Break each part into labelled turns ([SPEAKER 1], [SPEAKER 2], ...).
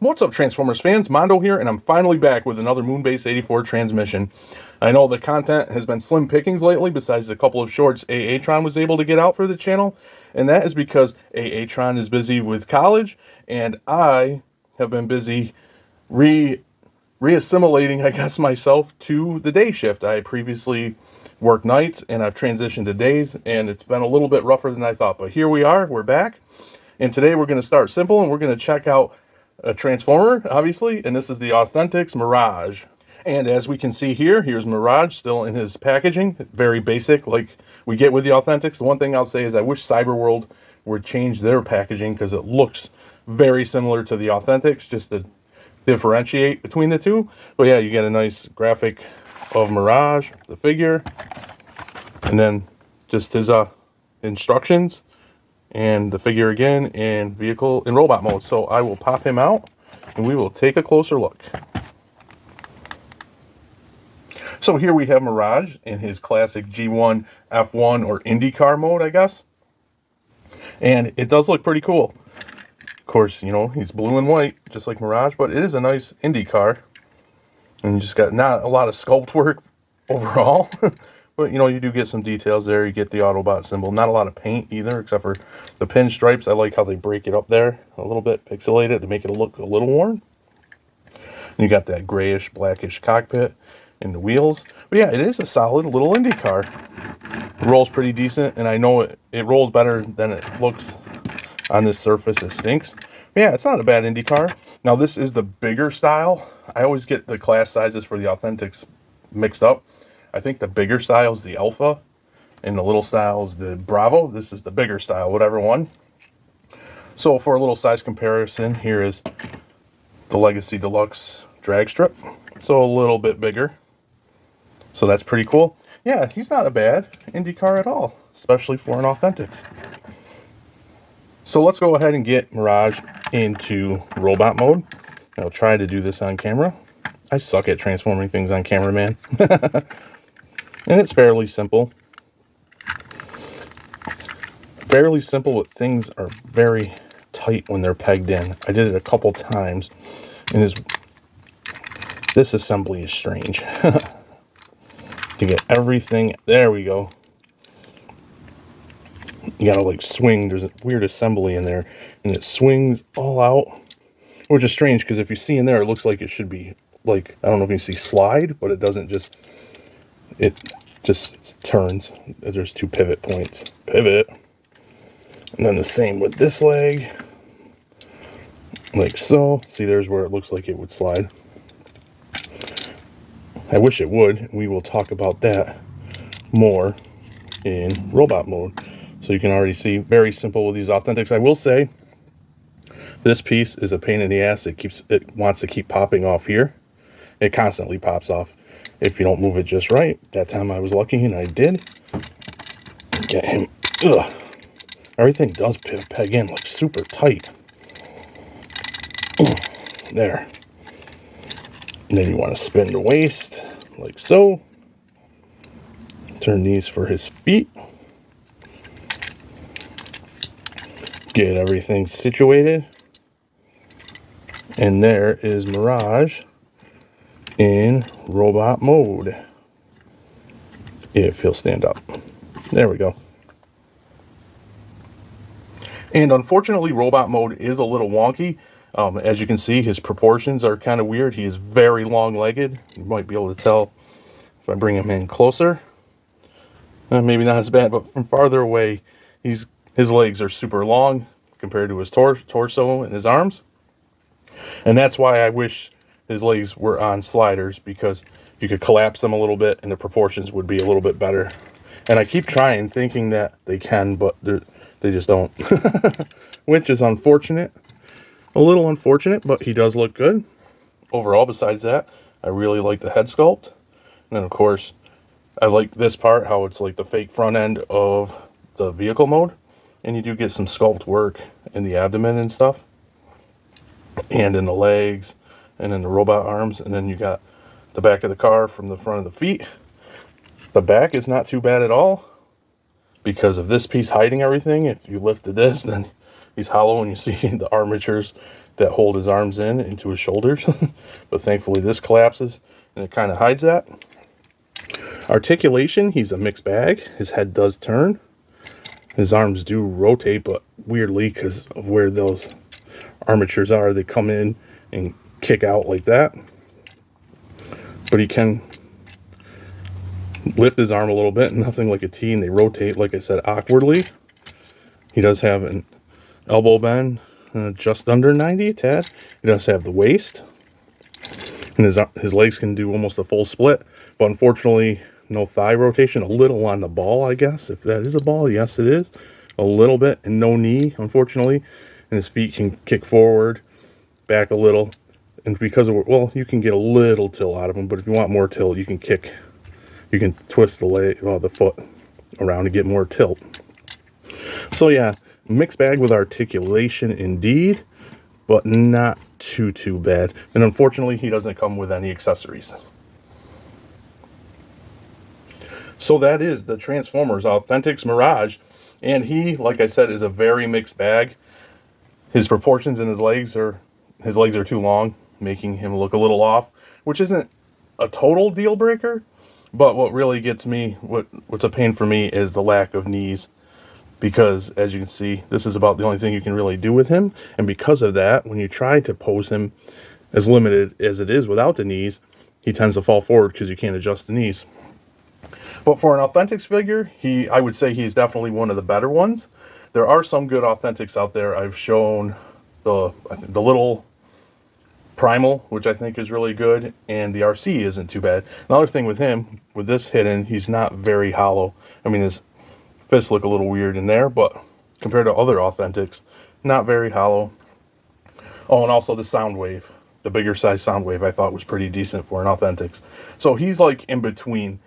[SPEAKER 1] What's up, Transformers fans? Mondo here, and I'm finally back with another Moonbase 84 transmission. I know the content has been slim pickings lately, besides a couple of shorts Aatron was able to get out for the channel, and that is because Aatron is busy with college, and I have been busy reassimilating, I guess, myself to the day shift. I previously worked nights, and I've transitioned to days, and it's been a little bit rougher than I thought, but here we are, we're back, and today we're going to start simple, and we're going to check out a Transformer, obviously, and this is the Authentics Mirage. And as we can see here, here's Mirage still in his packaging, very basic like we get with the Authentics. The one thing I'll say is I wish Cyberworld would change their packaging because it looks very similar to the Authentics, just to differentiate between the two. But yeah, you get a nice graphic of Mirage, the figure, and then just his instructions, and the figure again in vehicle and robot mode. So I will pop him out and we will take a closer look. So here we have Mirage in his classic G1, F1, or IndyCar mode, I guess. And it does look pretty cool. Of course, you know, he's blue and white, just like Mirage, but it is a nice IndyCar. And you just got not a lot of sculpt work overall. But, you know, you do get some details there. You get the Autobot symbol. Not a lot of paint either, except for the pinstripes. I like how they break it up there a little bit, pixelate it to make it look a little worn. And you got that grayish, blackish cockpit and the wheels. But yeah, it is a solid little Indy car. It rolls pretty decent, and I know it rolls better than it looks on this surface. It stinks. But yeah, it's not a bad Indy car. Now, this is the bigger style. I always get the class sizes for the Authentics mixed up. I think the bigger style is the Alpha, and the little style is the Bravo. This is the bigger style, whatever one. So for a little size comparison, here is the Legacy Deluxe drag strip. So a little bit bigger. So that's pretty cool. Yeah, he's not a bad Indy car at all, especially for an Authentics. So let's go ahead and get Mirage into robot mode. I'll try to do this on camera. I suck at transforming things on camera, man. And it's fairly simple. Fairly simple, but things are very tight when they're pegged in. I did it a couple times, and this assembly is strange. To get everything, there we go. You gotta like swing, there's a weird assembly in there, and it swings all out, which is strange because if you see in there, it looks like it should be like, I don't know if you see slide, but it doesn't. Just it just turns. There's two pivot points. Pivot. And then the same with this leg. Like so. See, there's where it looks like it would slide. I wish it would. We will talk about that more in robot mode. So you can already see, very simple with these Authentics. I will say, this piece is a pain in the ass. It wants to keep popping off here. It constantly pops off if you don't move it just right. That time I was lucky and I did get him. Ugh. Everything does peg in like super tight. There. And then you want to spin the waist like so. Turn these for his feet. Get everything situated. And there is Mirage in robot mode, if he'll stand up. There we go. And unfortunately, robot mode is a little wonky. As you can see, his proportions are kind of weird. He is very long-legged. You might be able to tell if I bring him in closer. Maybe not as bad, but from farther away, his legs are super long compared to his torso and his arms. And that's why I wish his legs were on sliders, because you could collapse them a little bit and the proportions would be a little bit better. And I keep trying, thinking that they can, but they just don't. Which is unfortunate. A little unfortunate, but he does look good. Overall, besides that, I really like the head sculpt. And then, of course, I like this part, how it's like the fake front end of the vehicle mode. And you do get some sculpt work in the abdomen and stuff. And in the legs. And in the robot arms. And then you got the back of the car from the front of the feet. The back is not too bad at all, because of this piece hiding everything. If you lifted this, then he's hollow and you see the armatures that hold his arms in into his shoulders. But thankfully this collapses and it kind of hides that. Articulation, he's a mixed bag. His head does turn. His arms do rotate, but weirdly, because of where those armatures are, they come in and kick out like that. But he can lift his arm a little bit, nothing like a T, and they rotate, like I said, awkwardly. He does have an elbow bend, just under 90, a tad. He does have the waist, and his legs can do almost a full split, but unfortunately, no thigh rotation. A little on the ball, I guess, if that is a ball. Yes, it is. A little bit, and no knee, unfortunately. And his feet can kick forward, back a little. And because of, well, you can get a little tilt out of them, but if you want more tilt, you can twist the leg, the foot around to get more tilt. So yeah, mixed bag with articulation indeed, but not too bad. And unfortunately, he doesn't come with any accessories. So that is the Transformers Authentics Mirage, and he, like I said, is a very mixed bag. His proportions in his legs are too long, making him look a little off, which isn't a total deal breaker, but what really gets me, what's a pain for me, is the lack of knees, because as you can see, this is about the only thing you can really do with him, and because of that, when you try to pose him as limited as it is without the knees, he tends to fall forward because you can't adjust the knees. But for an Authentics figure, I would say he's definitely one of the better ones. There are some good Authentics out there. I've shown the little Primal, which I think is really good, and the RC isn't too bad. Another thing with him, with this hidden, he's not very hollow. I mean, his fists look a little weird in there, but compared to other Authentics, not very hollow. Oh, and also the Soundwave. The bigger size Soundwave I thought was pretty decent for an Authentics. So he's like in between.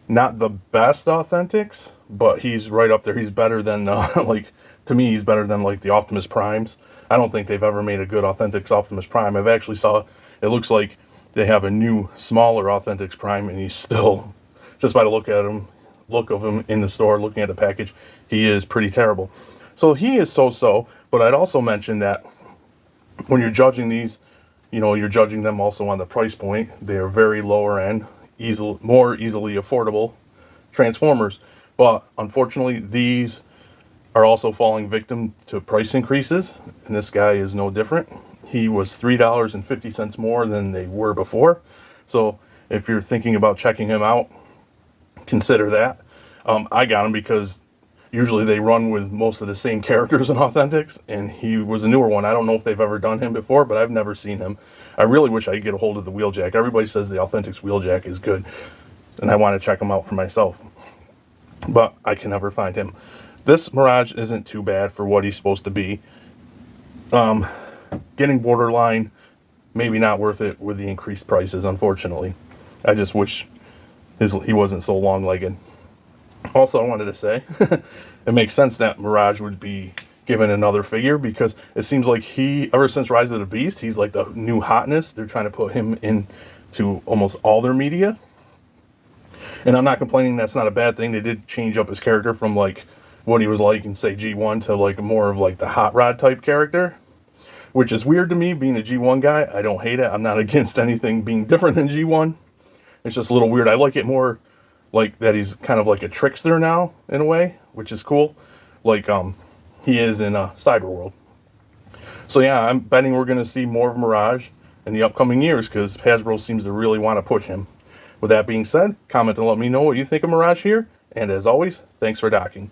[SPEAKER 1] Not the best Authentics, but he's right up there. He's better than, to me, he's better than like the Optimus Primes. I don't think they've ever made a good Authentics Optimus Prime. I've actually saw, it looks like they have a new, smaller Authentics Prime, and he's still, just by the look of him in the store, looking at the package, he is pretty terrible. So he is so-so, but I'd also mention that when you're judging these, you're judging them also on the price point. They are very lower end, more easily affordable Transformers, but unfortunately these are also falling victim to price increases, and this guy is no different. He was $3.50 more than they were before, so if you're thinking about checking him out, consider that. I got him because usually they run with most of the same characters in Authentics, and he was a newer one. I don't know if they've ever done him before, but I've never seen him. I really wish I could get a hold of the Wheeljack. Everybody says the Authentics Wheeljack is good, and I want to check him out for myself, but I can never find him. This Mirage isn't too bad for what he's supposed to be. Getting borderline, maybe not worth it with the increased prices, unfortunately. I just wish he wasn't so long-legged. Also, I wanted to say, it makes sense that Mirage would be given another figure, because it seems like ever since Rise of the Beast, he's like the new hotness. They're trying to put him into almost all their media. And I'm not complaining, that's not a bad thing. They did change up his character from like what he was like in, say, G1 to like more of like the Hot Rod type character, which is weird to me, being a G1 guy. I don't hate it. I'm not against anything being different than G1. It's just a little weird. I like it more like that he's kind of like a trickster now, in a way, which is cool. Like, he is in Cyberworld. So yeah, I'm betting we're going to see more of Mirage in the upcoming years, because Hasbro seems to really want to push him. With that being said, comment and let me know what you think of Mirage here. And as always, thanks for docking.